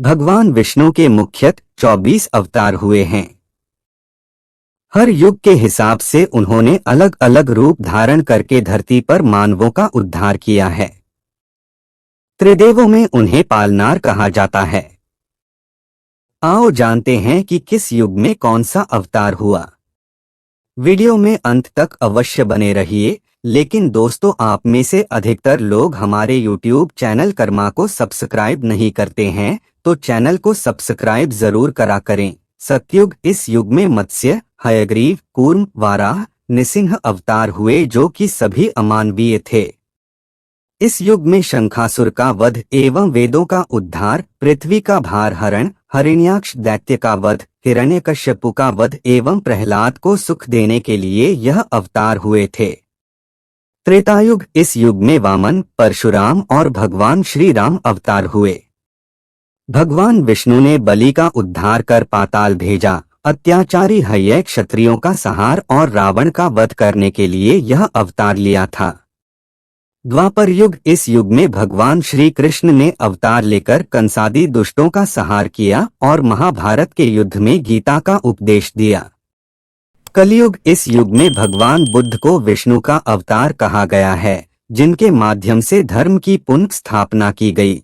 भगवान विष्णु के मुख्यतः 24 अवतार हुए हैं। हर युग के हिसाब से उन्होंने अलग अलग रूप धारण करके धरती पर मानवों का उद्धार किया है। त्रिदेवों में उन्हें पालनार कहा जाता है। आओ जानते हैं कि किस युग में कौन सा अवतार हुआ। वीडियो में अंत तक अवश्य बने रहिए। लेकिन दोस्तों, आप में से अधिकतर लोग हमारे YouTube चैनल कर्मा को सब्सक्राइब नहीं करते हैं, तो चैनल को सब्सक्राइब जरूर करा करें। सतयुग, इस युग में मत्स्य, हयग्रीव, कूर्म, वाराह, नृसिंह अवतार हुए जो कि सभी अमानवीय थे। इस युग में शंखासुर का वध एवं वेदों का उद्धार, पृथ्वी का भार हरण, हिरण्याक्ष दैत्य का वध, हिरण्यकश्यपु का वध एवं प्रहलाद को सुख देने के लिए यह अवतार हुए थे। त्रेतायुग, इस युग में वामन, परशुराम और भगवान श्री राम अवतार हुए। भगवान विष्णु ने बलि का उद्धार कर पाताल भेजा, अत्याचारी हय्य क्षत्रियों का संहार और रावण का वध करने के लिए यह अवतार लिया था। द्वापर युग, इस युग में भगवान श्री कृष्ण ने अवतार लेकर कंसादी दुष्टों का संहार किया और महाभारत के युद्ध में गीता का उपदेश दिया। कलयुग, इस युग में भगवान बुद्ध को विष्णु का अवतार कहा गया है, जिनके माध्यम से धर्म की पुनः स्थापना की गई।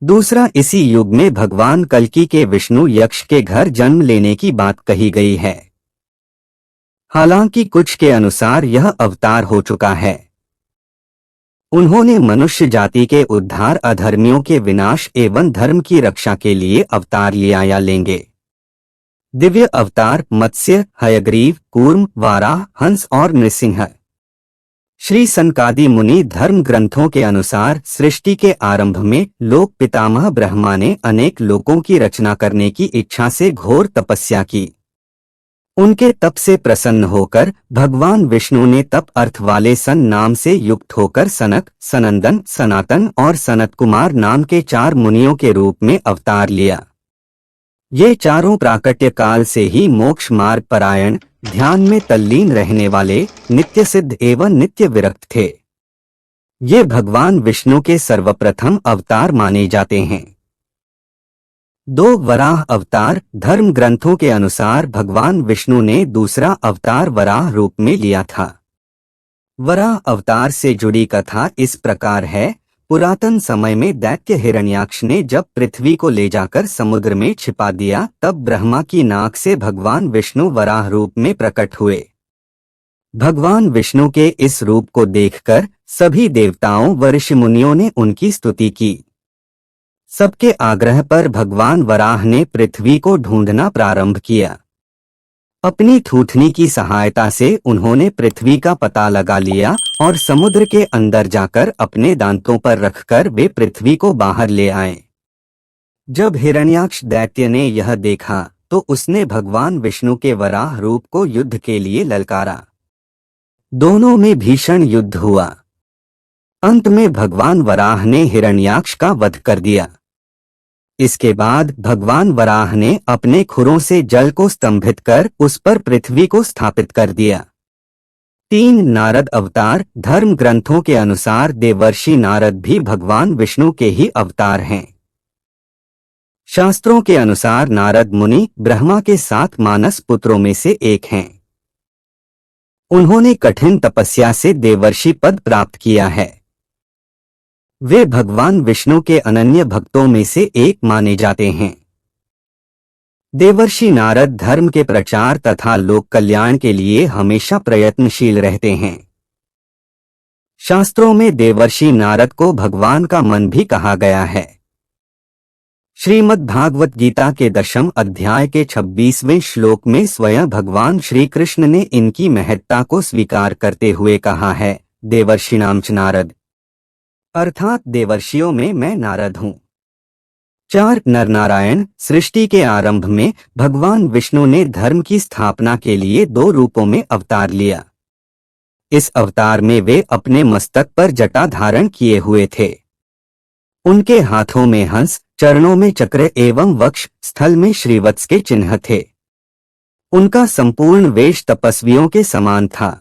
दूसरा, इसी युग में भगवान कल्कि के विष्णु यक्ष के घर जन्म लेने की बात कही गई है। हालांकि कुछ के अनुसार यह अवतार हो चुका है। उन्होंने मनुष्य जाति के उद्धार, अधर्मियों के विनाश एवं धर्म की रक्षा के लिए अवतार लिया या लेंगे। दिव्य अवतार मत्स्य, हयग्रीव, कूर्म, वाराह, हंस और नृसिंह। श्री सनकादि मुनि धर्म ग्रंथों के अनुसार सृष्टि के आरंभ में लोक पितामह ब्रह्मा ने अनेक लोकों की रचना करने की इच्छा से घोर तपस्या की। उनके तप से प्रसन्न होकर भगवान विष्णु ने तप अर्थ वाले सन नाम से युक्त होकर सनक, सनंदन, सनातन और सनत कुमार नाम के 4 मुनियों के रूप में अवतार लिया। ये चारों प्राकट्य काल से ही मोक्ष मार्ग परायण, ध्यान में तल्लीन रहने वाले, नित्य सिद्ध एवं नित्य विरक्त थे। ये भगवान विष्णु के सर्वप्रथम अवतार माने जाते हैं। 2 वराह अवतार, धर्म ग्रंथों के अनुसार भगवान विष्णु ने दूसरा अवतार वराह रूप में लिया था। वराह अवतार से जुड़ी कथा इस प्रकार है। पुरातन समय में दैत्य हिरण्याक्ष ने जब पृथ्वी को ले जाकर समुद्र में छिपा दिया, तब ब्रह्मा की नाक से भगवान विष्णु वराह रूप में प्रकट हुए। भगवान विष्णु के इस रूप को देखकर सभी देवताओं व ऋषि मुनियों ने उनकी स्तुति की। सबके आग्रह पर भगवान वराह ने पृथ्वी को ढूंढना प्रारंभ किया। अपनी थूथनी की सहायता से उन्होंने पृथ्वी का पता लगा लिया और समुद्र के अंदर जाकर अपने दांतों पर रखकर वे पृथ्वी को बाहर ले आए। जब हिरण्याक्ष दैत्य ने यह देखा तो उसने भगवान विष्णु के वराह रूप को युद्ध के लिए ललकारा। दोनों में भीषण युद्ध हुआ। अंत में भगवान वराह ने हिरण्याक्ष का वध कर दिया। इसके बाद भगवान वराह ने अपने खुरों से जल को स्तंभित कर उस पर पृथ्वी को स्थापित कर दिया। 3 नारद अवतार, धर्म ग्रंथों के अनुसार देवर्षि नारद भी भगवान विष्णु के ही अवतार हैं। शास्त्रों के अनुसार नारद मुनि ब्रह्मा के 7 मानस पुत्रों में से एक हैं। उन्होंने कठिन तपस्या से देवर्षि पद प्राप्त किया है। वे भगवान विष्णु के अनन्य भक्तों में से एक माने जाते हैं। देवर्षि नारद धर्म के प्रचार तथा लोक कल्याण के लिए हमेशा प्रयत्नशील रहते हैं। शास्त्रों में देवर्षि नारद को भगवान का मन भी कहा गया है। श्रीमद् भागवत गीता के 10वें अध्याय के 26वें श्लोक में स्वयं भगवान श्री कृष्ण ने इनकी महत्ता को स्वीकार करते हुए कहा है, देवर्षिणाम च नारद, अर्थात देवर्षियों में मैं नारद हूँ। 4 नरनारायण, सृष्टि के आरंभ में भगवान विष्णु ने धर्म की स्थापना के लिए 2 रूपों में अवतार लिया। इस अवतार में वे अपने मस्तक पर जटा धारण किए हुए थे। उनके हाथों में हंस, चरणों में चक्र एवं वक्ष स्थल में श्रीवत्स के चिन्ह थे। उनका संपूर्ण वेश तपस्वियों के समान था।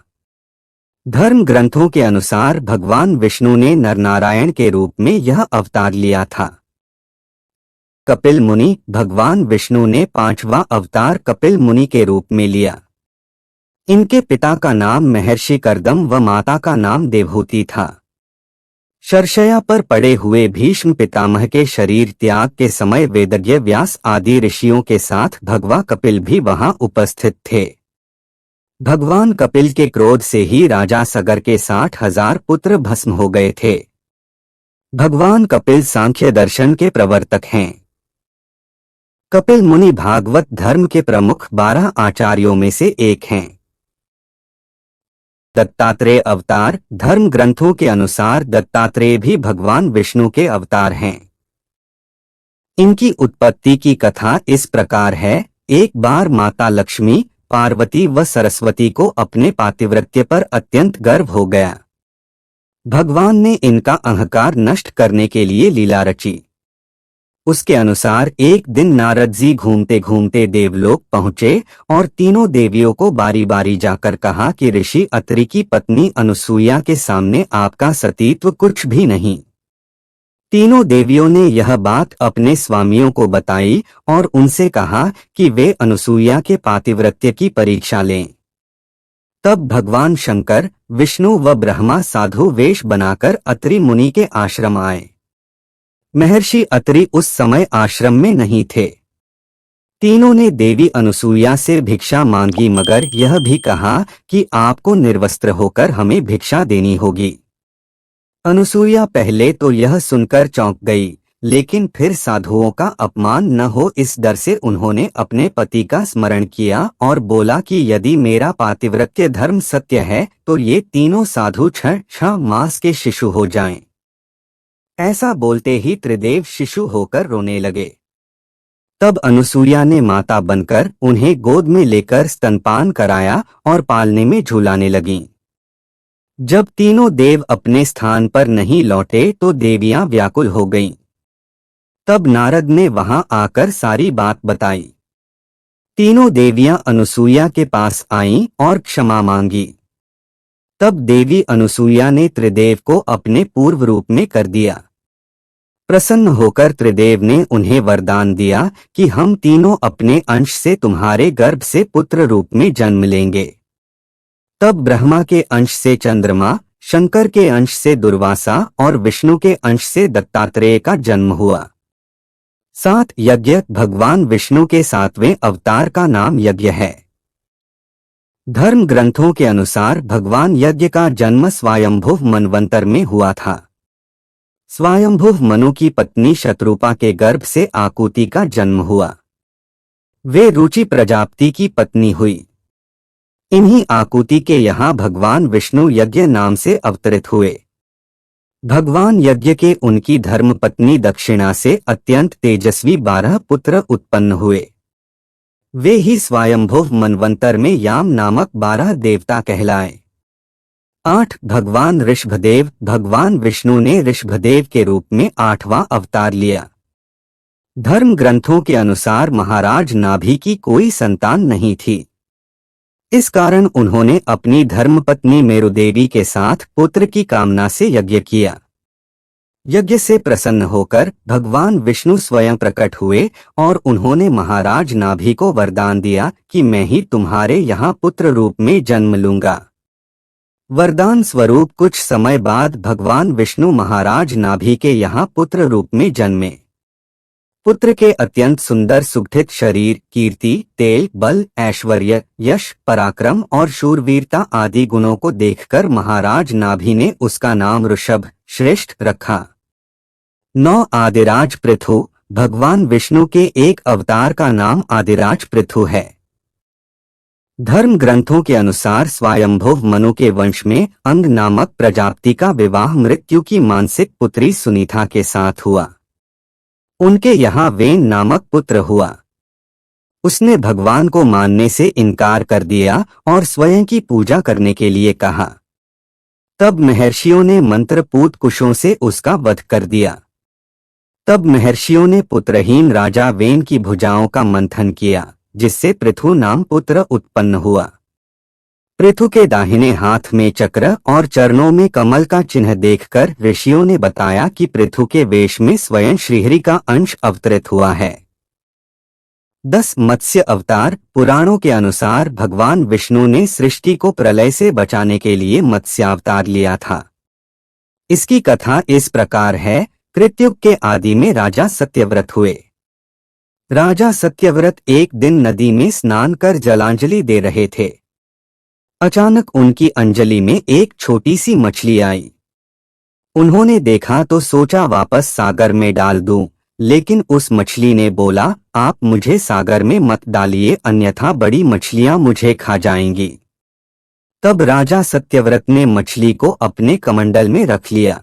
धर्म ग्रंथों के अनुसार भगवान विष्णु ने नरनारायण के रूप में यह अवतार लिया था। कपिल मुनि। भगवान विष्णु ने पांचवा अवतार कपिल मुनि के रूप में लिया। इनके पिता का नाम महर्षि कर्दम व माता का नाम देवहूति था। शरशय्या पर पड़े हुए भीष्म पितामह के शरीर त्याग के समय वेदज्ञ व्यास आदि ऋषियों के साथ भगवा कपिल भी वहां उपस्थित थे। भगवान कपिल के क्रोध से ही राजा सगर के 60,000 पुत्र भस्म हो गए थे। भगवान कपिल सांख्य दर्शन के प्रवर्तक हैं। कपिल मुनि भागवत धर्म के प्रमुख 12 आचार्यों में से एक हैं। दत्तात्रेय अवतार। धर्म ग्रंथों के अनुसार दत्तात्रेय भी भगवान विष्णु के अवतार हैं। इनकी उत्पत्ति की कथा इस प्रकार है। एक बार माता लक्ष्मी, पार्वती व सरस्वती को अपने पातिव्रत्य पर अत्यंत गर्व हो गया। भगवान ने इनका अहंकार नष्ट करने के लिए लीला रची। उसके अनुसार एक दिन नारद जी घूमते घूमते देवलोक पहुंचे और तीनों देवियों को बारी बारी जाकर कहा कि ऋषि अत्रि की पत्नी अनुसूया के सामने आपका सतीत्व कुछ भी नहीं। तीनों देवियों ने यह बात अपने स्वामियों को बताई और उनसे कहा कि वे अनुसूया के पातिव्रत्य की परीक्षा लें। तब भगवान शंकर, विष्णु व ब्रह्मा साधु वेश बनाकर अत्रि मुनि के आश्रम आए। महर्षि अत्रि उस समय आश्रम में नहीं थे। तीनों ने देवी अनुसूया से भिक्षा मांगी, मगर यह भी कहा कि आपको निर्वस्त्र होकर हमें भिक्षा देनी होगी। अनुसूया पहले तो यह सुनकर चौंक गई, लेकिन फिर साधुओं का अपमान न हो इस डर से उन्होंने अपने पति का स्मरण किया और बोला कि यदि मेरा पातिव्रत्य धर्म सत्य है तो ये तीनों साधु 6 मास के शिशु हो जाएं। ऐसा बोलते ही त्रिदेव शिशु होकर रोने लगे। तब अनुसूया ने माता बनकर उन्हें गोद में लेकर स्तनपान कराया और पालने में झुलाने लगीं। जब तीनों देव अपने स्थान पर नहीं लौटे तो देवियां व्याकुल हो गईं। तब नारद ने वहां आकर सारी बात बताई। तीनों देवियां अनुसूया के पास आईं और क्षमा मांगी। तब देवी अनुसूया ने त्रिदेव को अपने पूर्व रूप में कर दिया। प्रसन्न होकर त्रिदेव ने उन्हें वरदान दिया कि हम तीनों अपने अंश से तुम्हारे गर्भ से पुत्र रूप में जन्म लेंगे। तब ब्रह्मा के अंश से चंद्रमा, शंकर के अंश से दुर्वासा और विष्णु के अंश से दत्तात्रेय का जन्म हुआ। 7 यज्ञ। भगवान विष्णु के 7वें अवतार का नाम यज्ञ है। धर्म ग्रंथों के अनुसार भगवान यज्ञ का जन्म स्वयंभुव मनवंतर में हुआ था। स्वयंभुव मनु की पत्नी शत्रुपा के गर्भ से आकुति का जन्म हुआ। वे रुचि प्रजापति की पत्नी हुई। इन्हीं आकुति के यहाँ भगवान विष्णु यज्ञ नाम से अवतरित हुए। भगवान यज्ञ के उनकी धर्मपत्नी दक्षिणा से अत्यंत तेजस्वी 12 पुत्र उत्पन्न हुए। वे ही स्वयंभुव मनवंतर में याम नामक 12 देवता कहलाए। 8 भगवान ऋषभदेव। भगवान विष्णु ने ऋषभदेव के रूप में 8वां अवतार लिया। धर्म ग्रंथों के अनुसार महाराज नाभि की कोई संतान नहीं थी। इस कारण उन्होंने अपनी धर्मपत्नी मेरुदेवी के साथ पुत्र की कामना से यज्ञ किया। यज्ञ से प्रसन्न होकर भगवान विष्णु स्वयं प्रकट हुए और उन्होंने महाराज नाभि को वरदान दिया कि मैं ही तुम्हारे यहाँ पुत्र रूप में जन्म लूंगा। वरदान स्वरूप कुछ समय बाद भगवान विष्णु महाराज नाभि के यहाँ पुत्र रूप में जन्मे। पुत्र के अत्यंत सुंदर सुगठित शरीर, कीर्ति, तेल, बल, ऐश्वर्य, यश, पराक्रम और शूरवीरता आदि गुणों को देखकर महाराज नाभि ने उसका नाम ऋषभ श्रेष्ठ रखा। 9 आदिराज पृथु। भगवान विष्णु के एक अवतार का नाम आदिराज पृथु है। धर्म ग्रंथों के अनुसार स्वयंभुव मनु के वंश में अंग नामक प्रजापति का विवाह मृत्यु की मानसिक पुत्री सुनीता के साथ हुआ। उनके यहाँ वेन नामक पुत्र हुआ। उसने भगवान को मानने से इनकार कर दिया और स्वयं की पूजा करने के लिए कहा। तब महर्षियों ने मंत्रपूत कुशों से उसका वध कर दिया। तब महर्षियों ने पुत्रहीन राजा वेन की भुजाओं का मंथन किया, जिससे पृथु नाम पुत्र उत्पन्न हुआ। पृथु के दाहिने हाथ में चक्र और चरणों में कमल का चिन्ह देखकर ऋषियों ने बताया कि पृथु के वेश में स्वयं श्रीहरि का अंश अवतरित हुआ है। 10 मत्स्य अवतार। पुराणों के अनुसार भगवान विष्णु ने सृष्टि को प्रलय से बचाने के लिए मत्स्यावतार लिया था। इसकी कथा इस प्रकार है। कृतयुग के आदि में राजा सत्यव्रत हुए। राजा सत्यव्रत एक दिन नदी में स्नान कर जलांजलि दे रहे थे। अचानक उनकी अंजलि में एक छोटी सी मछली आई। उन्होंने देखा तो सोचा वापस सागर में डाल दूं, लेकिन उस मछली ने बोला, आप मुझे सागर में मत डालिए, अन्यथा बड़ी मछलियां मुझे खा जाएंगी। तब राजा सत्यव्रत ने मछली को अपने कमंडल में रख लिया।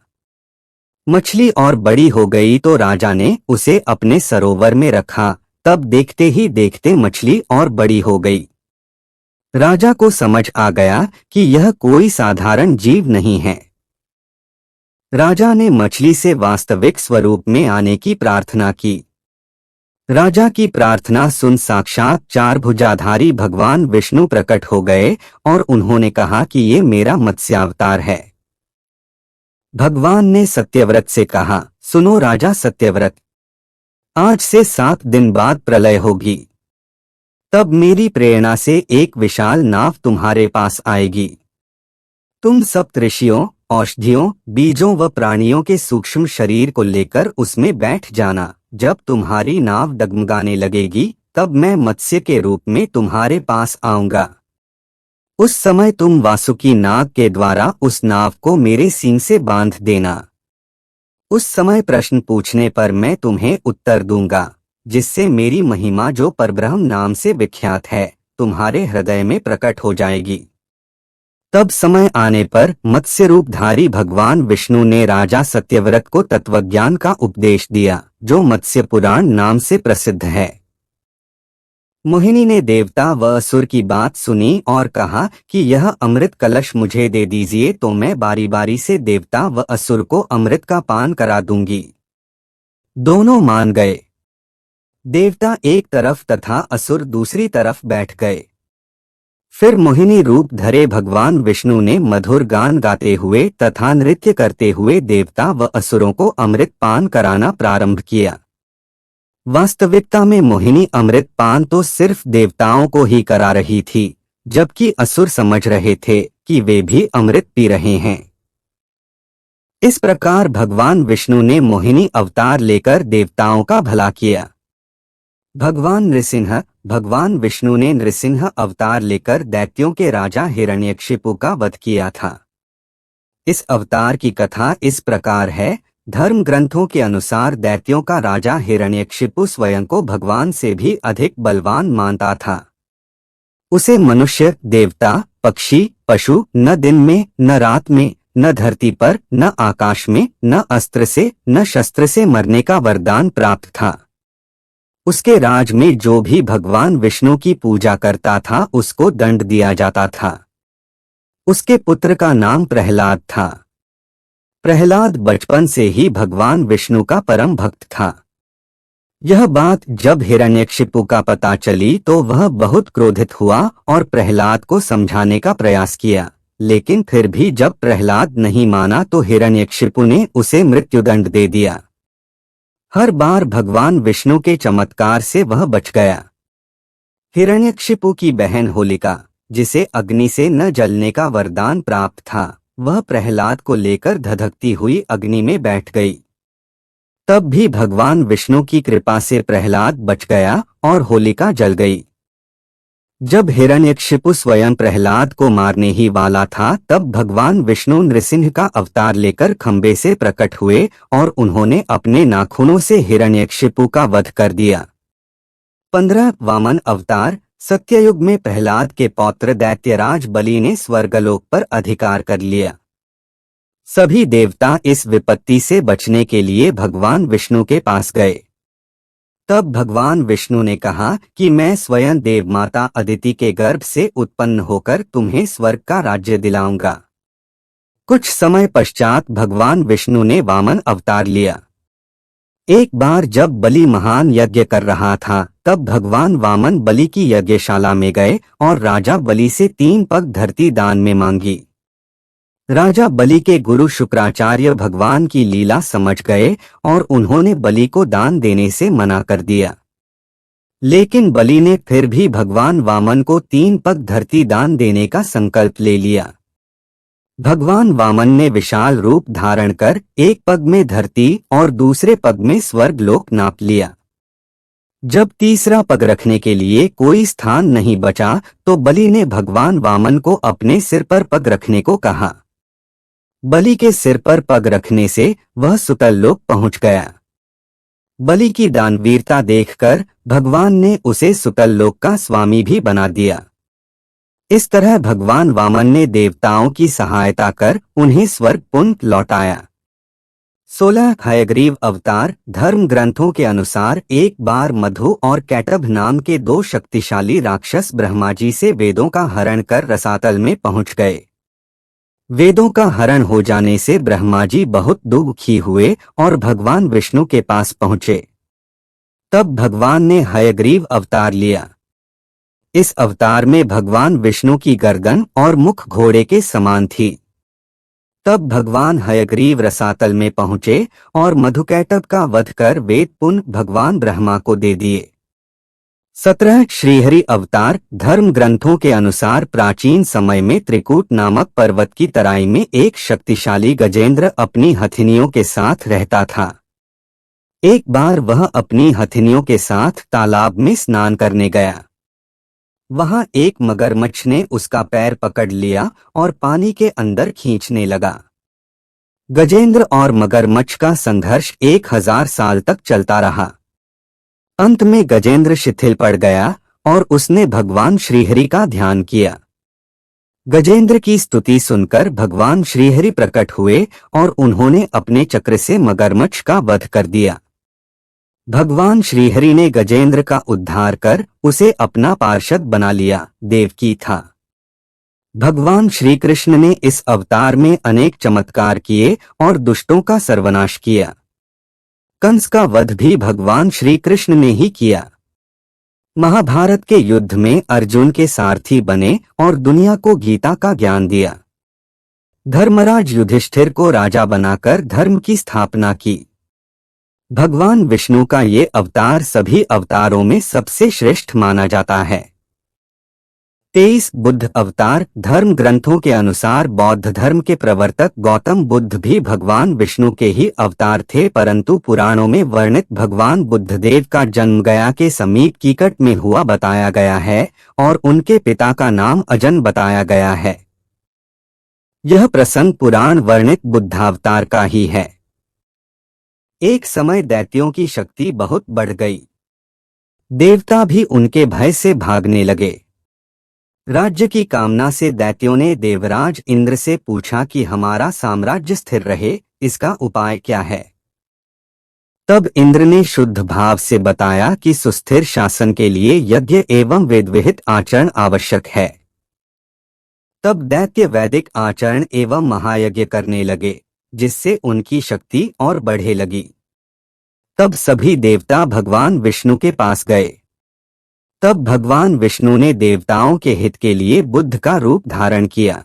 मछली और बड़ी हो गई तो राजा ने उसे अपने सरोवर में रखा। तब देखते ही देखते मछली और बड़ी हो गई। राजा को समझ आ गया कि यह कोई साधारण जीव नहीं है। राजा ने मछली से वास्तविक स्वरूप में आने की प्रार्थना की। राजा की प्रार्थना सुन साक्षात 4 भुजाधारी भगवान विष्णु प्रकट हो गए और उन्होंने कहा कि ये मेरा मत्स्यावतार है। भगवान ने सत्यव्रत से कहा, सुनो राजा सत्यव्रत, आज से 7 दिन बाद प्रलय होगी। तब मेरी प्रेरणा से एक विशाल नाव तुम्हारे पास आएगी। तुम सप्तऋषियों, औषधियों, बीजों व प्राणियों के सूक्ष्म शरीर को लेकर उसमें बैठ जाना। जब तुम्हारी नाव डगमगाने लगेगी तब मैं मत्स्य के रूप में तुम्हारे पास आऊंगा। उस समय तुम वासुकी नाग के द्वारा उस नाव को मेरे सींग से बांध देना। उस समय प्रश्न पूछने पर मैं तुम्हें उत्तर दूंगा, जिससे मेरी महिमा जो परब्रह्म नाम से विख्यात है तुम्हारे हृदय में प्रकट हो जाएगी। तब समय आने पर मत्स्य रूपधारी भगवान विष्णु ने राजा सत्यव्रत को तत्वज्ञान का उपदेश दिया, जो मत्स्य पुराण नाम से प्रसिद्ध है। मोहिनी ने देवता व असुर की बात सुनी और कहा कि यह अमृत कलश मुझे दे दीजिए तो मैं बारी बारी से देवता व असुर को अमृत का पान करा दूंगी। दोनों मान गए। देवता एक तरफ तथा असुर दूसरी तरफ बैठ गए। फिर मोहिनी रूप धरे भगवान विष्णु ने मधुर गान गाते हुए तथा नृत्य करते हुए देवता व असुरों को अमृत पान कराना प्रारंभ किया। वास्तविकता में मोहिनी अमृत पान तो सिर्फ देवताओं को ही करा रही थी, जबकि असुर समझ रहे थे कि वे भी अमृत पी रहे हैं। इस प्रकार भगवान विष्णु ने मोहिनी अवतार लेकर देवताओं का भला किया। भगवान विष्णु ने नृसिंह अवतार लेकर दैत्यों के राजा हिरण्यकशिपु का वध किया था। इस अवतार की कथा इस प्रकार है। धर्म ग्रंथों के अनुसार दैत्यों का राजा हिरण्यकशिपु स्वयं को भगवान से भी अधिक बलवान मानता था। उसे मनुष्य, देवता, पक्षी, पशु न दिन में न रात में, न धरती पर, न आकाश में, न अस्त्र से न शस्त्र से मरने का वरदान प्राप्त था। उसके राज में जो भी भगवान विष्णु की पूजा करता था उसको दंड दिया जाता था। उसके पुत्र का नाम प्रहलाद था। प्रहलाद बचपन से ही भगवान विष्णु का परम भक्त था। यह बात जब हिरण्यकशिपु का पता चली तो वह बहुत क्रोधित हुआ और प्रहलाद को समझाने का प्रयास किया, लेकिन फिर भी जब प्रहलाद नहीं माना तो हिरण्यकशिपु ने उसे मृत्युदंड दे दिया। हर बार भगवान विष्णु के चमत्कार से वह बच गया। हिरण्यकशिपु की बहन होलिका, जिसे अग्नि से न जलने का वरदान प्राप्त था, वह प्रहलाद को लेकर धधकती हुई अग्नि में बैठ गई। तब भी भगवान विष्णु की कृपा से प्रहलाद बच गया और होलिका जल गई। जब हिरण्यकशिपु स्वयं प्रहलाद को मारने ही वाला था तब भगवान विष्णु नृसिंह का अवतार लेकर खंबे से प्रकट हुए और उन्होंने अपने नाखूनों से हिरण्यकशिपु का वध कर दिया। 15 वामन अवतार। सत्ययुग में प्रहलाद के पौत्र दैत्यराज बलि ने स्वर्गलोक पर अधिकार कर लिया। सभी देवता इस विपत्ति से बचने के लिए भगवान विष्णु के पास गए। तब भगवान विष्णु ने कहा कि मैं स्वयं देवमाता अदिति के गर्भ से उत्पन्न होकर तुम्हें स्वर्ग का राज्य दिलाऊंगा। कुछ समय पश्चात भगवान विष्णु ने वामन अवतार लिया। एक बार जब बलि महान यज्ञ कर रहा था, तब भगवान वामन बलि की यज्ञशाला में गए और राजा बलि से 3 पग धरती दान में मांगी। राजा बलि के गुरु शुक्राचार्य भगवान की लीला समझ गए और उन्होंने बलि को दान देने से मना कर दिया। लेकिन बलि ने फिर भी भगवान वामन को 3 पग धरती दान देने का संकल्प ले लिया। भगवान वामन ने विशाल रूप धारण कर एक पग में धरती और दूसरे पग में स्वर्ग लोक नाप लिया। जब तीसरा पग रखने के लिए कोई स्थान नहीं बचा, तो बलि ने भगवान वामन को अपने सिर पर पग रखने को कहा। बलि के सिर पर पग रखने से वह सुतल लोक पहुंच गया। बलि की दानवीरता देखकर भगवान ने उसे सुतल लोक का स्वामी भी बना दिया। इस तरह भगवान वामन ने देवताओं की सहायता कर उन्हें स्वर्ग पुनः लौटाया। 16 हयग्रीव अवतार। धर्म ग्रंथों के अनुसार एक बार मधु और कैटभ नाम के 2 शक्तिशाली राक्षस ब्रह्मा जी से वेदों का हरण कर रसातल में पहुंच गए। वेदों का हरण हो जाने से ब्रह्मा जी बहुत दुखी हुए और भगवान विष्णु के पास पहुंचे। तब भगवान ने हयग्रीव अवतार लिया। इस अवतार में भगवान विष्णु की गर्दन और मुख घोड़े के समान थी। तब भगवान हयग्रीव रसातल में पहुंचे और मधुकैटभ का वध कर वेद पुनः भगवान ब्रह्मा को दे दिए। 17 श्रीहरि अवतार। धर्म ग्रंथों के अनुसार प्राचीन समय में त्रिकूट नामक पर्वत की तराई में एक शक्तिशाली गजेंद्र अपनी हथिनियों के साथ रहता था। एक बार वह अपनी हथिनियों के साथ तालाब में स्नान करने गया। वहां एक मगरमच्छ ने उसका पैर पकड़ लिया और पानी के अंदर खींचने लगा। गजेंद्र और मगरमच्छ का संघर्ष 1000 साल तक चलता रहा। अंत में गजेंद्र शिथिल पड़ गया और उसने भगवान श्रीहरि का ध्यान किया। गजेंद्र की स्तुति सुनकर भगवान श्रीहरि प्रकट हुए और उन्होंने अपने चक्र से मगरमच्छ का वध कर दिया। भगवान श्रीहरि ने गजेंद्र का उद्धार कर उसे अपना पार्षद बना लिया। देवकी था। भगवान श्री कृष्ण ने इस अवतार में अनेक चमत्कार किए और दुष्टों का सर्वनाश किया। कंस का वध भी भगवान श्री कृष्ण ने ही किया। महाभारत के युद्ध में अर्जुन के सारथी बने और दुनिया को गीता का ज्ञान दिया। धर्मराज युधिष्ठिर को राजा बनाकर धर्म की स्थापना की। भगवान विष्णु का ये अवतार सभी अवतारों में सबसे श्रेष्ठ माना जाता है। 23 बुद्ध अवतार। धर्म ग्रंथों के अनुसार बौद्ध धर्म के प्रवर्तक गौतम बुद्ध भी भगवान विष्णु के ही अवतार थे, परंतु पुराणों में वर्णित भगवान बुद्धदेव का जन्म गया के समीप कीकट में हुआ बताया गया है और उनके पिता का नाम अजन बताया गया है। यह प्रसंग पुराण वर्णित बुद्धावतार का ही है। एक समय दैत्यों की शक्ति बहुत बढ़ गई। देवता भी उनके भय से भागने लगे। राज्य की कामना से दैत्यों ने देवराज इंद्र से पूछा कि हमारा साम्राज्य स्थिर रहे, इसका उपाय क्या है। तब इंद्र ने शुद्ध भाव से बताया कि सुस्थिर शासन के लिए यज्ञ एवं वेदविहित आचरण आवश्यक है। तब दैत्य वैदिक आचरण एवं महायज्ञ करने लगे, जिससे उनकी शक्ति और बढ़े लगी। तब सभी देवता भगवान विष्णु के पास गए। तब भगवान विष्णु ने देवताओं के हित के लिए बुद्ध का रूप धारण किया।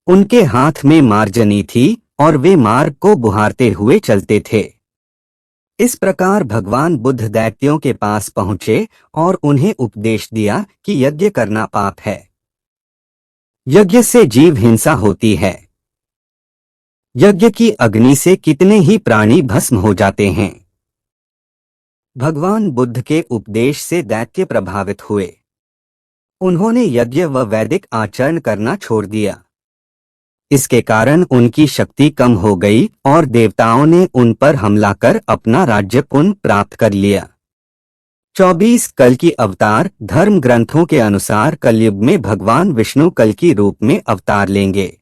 उनके हाथ में मार्जनी थी और वे मार्ग को बुहारते हुए चलते थे। इस प्रकार भगवान बुद्ध दैत्यों के पास पहुंचे और उन्हें उपदेश दिया कि यज्ञ करना पाप है। यज्ञ से जीव हिंसा होती है। यज्ञ की अग्नि से कितने ही प्राणी भस्म हो जाते हैं। भगवान बुद्ध के उपदेश से दैत्य प्रभावित हुए। उन्होंने यज्ञ व वैदिक आचरण करना छोड़ दिया। इसके कारण उनकी शक्ति कम हो गई और देवताओं ने उन पर हमला कर अपना राज्य पुनः प्राप्त कर लिया। 24 कल्कि अवतार। धर्म ग्रंथों के अनुसार कलयुग में भगवान विष्णु कल्कि रूप में अवतार लेंगे।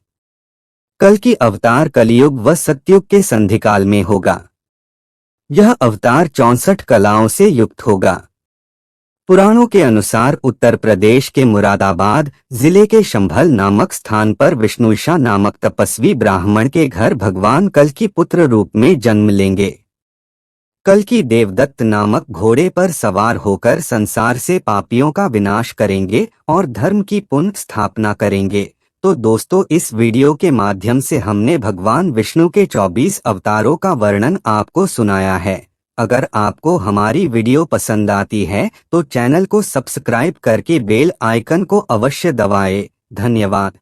कल्कि अवतार कलियुग व सतयुग के संधिकाल में होगा। यह अवतार 64 कलाओं से युक्त होगा। पुराणों के अनुसार उत्तर प्रदेश के मुरादाबाद जिले के शंभल नामक स्थान पर विष्णुषा नामक तपस्वी ब्राह्मण के घर भगवान कल्कि पुत्र रूप में जन्म लेंगे। कल की देवदत्त नामक घोड़े पर सवार होकर संसार से पापियों का विनाश करेंगे और धर्म की पुनः स्थापना करेंगे। तो दोस्तों, इस वीडियो के माध्यम से हमने भगवान विष्णु के 24 अवतारों का वर्णन आपको सुनाया है। अगर आपको हमारी वीडियो पसंद आती है तो चैनल को सब्सक्राइब करके बेल आइकन को अवश्य दबाएं। धन्यवाद।